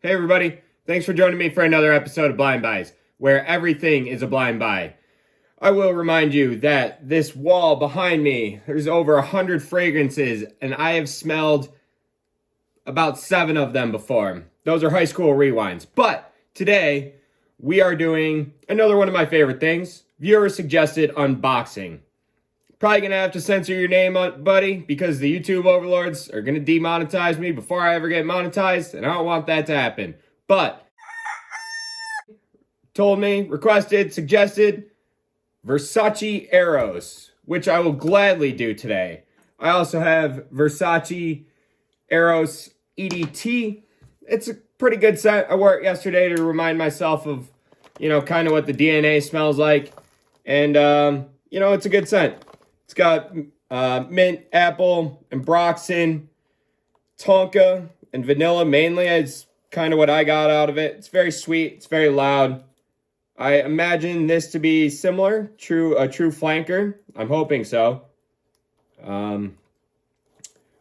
Hey everybody, thanks for joining me for another episode of Blind Buys, where everything is a blind buy. I will remind you that this wall behind me, there's over 100 fragrances, and I have smelled about 7 of them before. Those are high school rewinds. But today, we are doing another one of my favorite things, viewer suggested unboxing. Probably gonna have to censor your name, buddy, because the YouTube overlords are gonna demonetize me before I ever get monetized, and I don't want that to happen. But told me, requested, suggested Versace Eros, which I will gladly do today. I also have Versace Eros EDT. It's a pretty good scent. I wore it yesterday to remind myself of, kind of what the DNA smells like. And, it's a good scent. It's got mint, apple, ambroxan, tonka, and vanilla mainly is kind of what I got out of it. It's very sweet. It's very loud. I imagine this to be similar, a true flanker. I'm hoping so.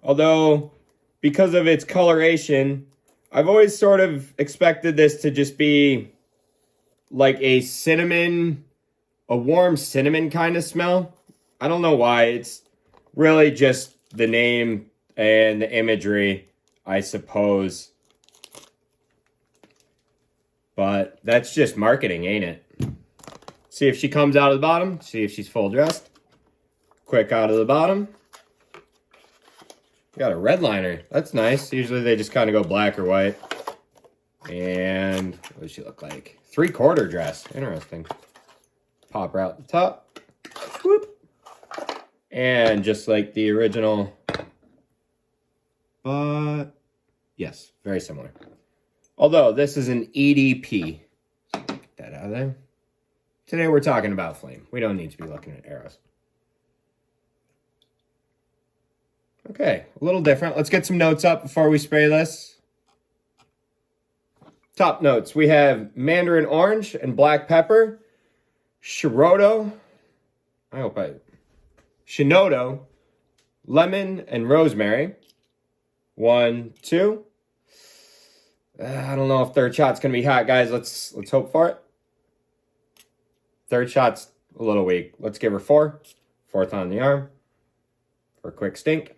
Although, because of its coloration, I've always sort of expected this to just be like a warm cinnamon kind of smell. I don't know why. It's really just the name and the imagery, I suppose. But that's just marketing, ain't it? See if she comes out of the bottom. See if she's full dressed. Quick out of the bottom. Got a red liner. That's nice. Usually they just kind of go black or white. And what does she look like? 3/4 dress. Interesting. Pop her out the top. Whoop. And just like the original. But yes, very similar. Although this is an EDP. Get that out of there. Today we're talking about Flame. We don't need to be looking at Eros. Okay, a little different. Let's get some notes up before we spray this. Top notes. We have mandarin orange and black pepper. Shinoto, lemon and rosemary. 1, 2. I don't know if third shot's going to be hot, guys. Let's hope for it. Third shot's a little weak. Let's give her 4. 4th on the arm for a quick stink.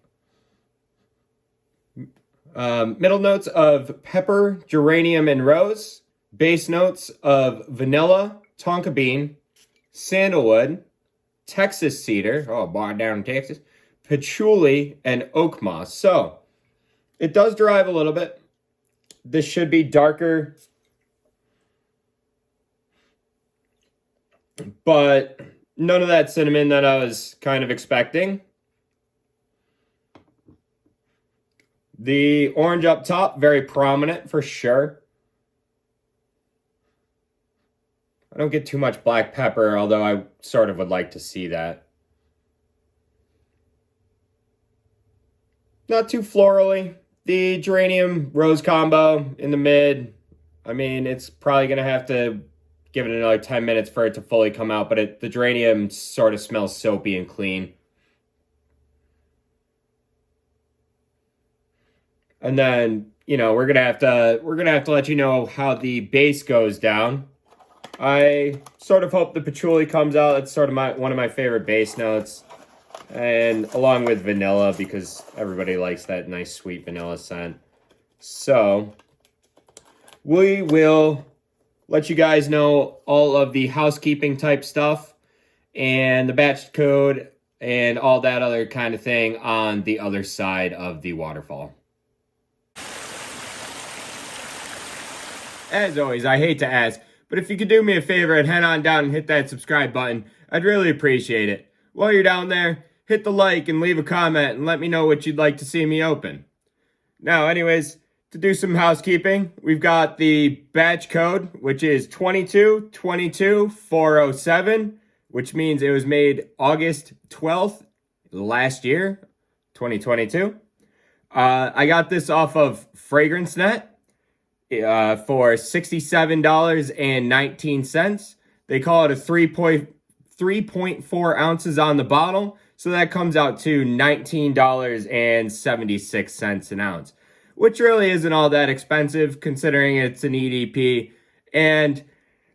Middle notes of pepper, geranium, and rose. Base notes of vanilla, tonka bean, sandalwood, Texas cedar, bar down in Texas, patchouli, and oak moss. So, it does derive a little bit. This should be darker, but none of that cinnamon that I was kind of expecting. The orange up top, very prominent for sure. I don't get too much black pepper, although I sort of would like to see that. Not too florally. The geranium rose combo in the mid. I mean, it's probably going to have to give it another 10 minutes for it to fully come out, but the geranium sort of smells soapy and clean. And then, we're going to have to let you know how the base goes down. I sort of hope the patchouli comes out. That's sort of one of my favorite base notes. And along with vanilla, because everybody likes that nice sweet vanilla scent. So, we will let you guys know all of the housekeeping type stuff and the batch code and all that other kind of thing on the other side of the waterfall. As always, I hate to ask, but if you could do me a favor and head on down and hit that subscribe button, I'd really appreciate it. While you're down there, hit the like and leave a comment and let me know what you'd like to see me open. Now, anyways, to do some housekeeping, we've got the batch code, which is 2222407, which means it was made August 12th last year, 2022. I got this off of FragranceNet for $67.19. They call it a 3.4 ounces on the bottle. So that comes out to $19.76 an ounce. which really isn't all that expensive considering it's an EDP. And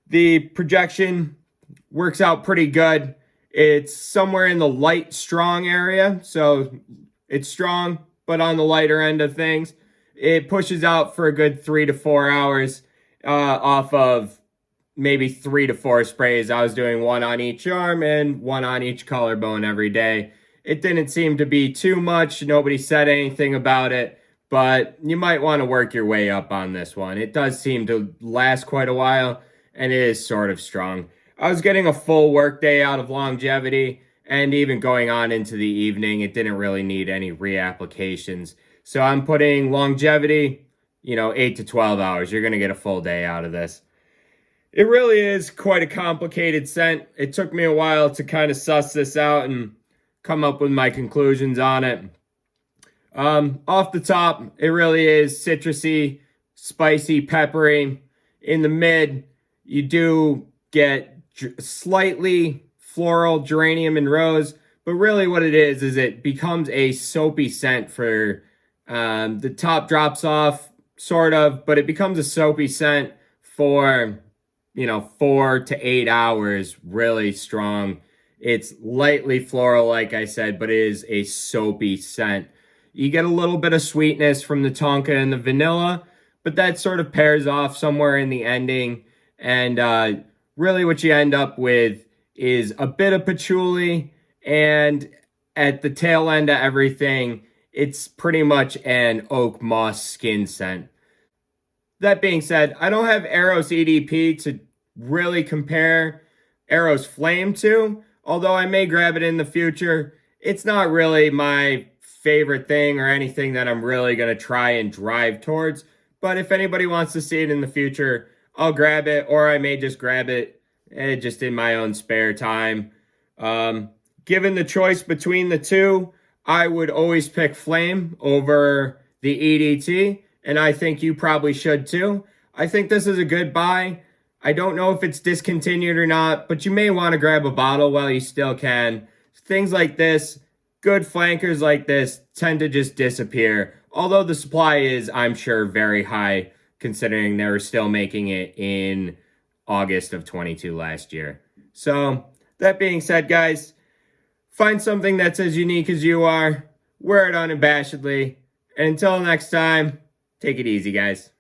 the projection works out pretty good. It's somewhere in the light strong area, so it's strong, but on the lighter end of things. It pushes out for a good 3 to 4 hours off of maybe 3 to 4 sprays. I was doing one on each arm and one on each collarbone every day. It didn't seem to be too much. Nobody said anything about it, but you might want to work your way up on this one. It does seem to last quite a while, and it is sort of strong. I was getting a full work day out of longevity, and even going on into the evening, it didn't really need any reapplications. So I'm putting longevity, 8 to 12 hours. You're going to get a full day out of this. It really is quite a complicated scent. It took me a while to kind of suss this out and come up with my conclusions on it. Off the top, it really is citrusy, spicy, peppery. In the mid, you do get slightly floral, geranium, and rose. But really what it is it becomes a soapy scent for the top drops off, sort of, but it becomes a soapy scent for 4 to 8 hours, really strong. It's lightly floral, like I said, but it is a soapy scent. You get a little bit of sweetness from the tonka and the vanilla, but that sort of pairs off somewhere in the ending. And really what you end up with is a bit of patchouli, and at the tail end of everything, it's pretty much an oak moss skin scent. That being said, I don't have Eros EDP to really compare Eros Flame to, although I may grab it in the future. It's not really my favorite thing or anything that I'm really going to try and drive towards, but if anybody wants to see it in the future, I'll grab it, or I may just grab it just in my own spare time. Given the choice between the two, I would always pick Flame over the EDT, and I think you probably should too. I think this is a good buy. I don't know if it's discontinued or not, but you may want to grab a bottle while you still can. Things like this, good flankers like this, tend to just disappear. Although the supply is, I'm sure, very high, considering they were still making it in August of 22 last year. So, that being said, guys, find something that's as unique as you are, wear it unabashedly, and until next time, take it easy, guys.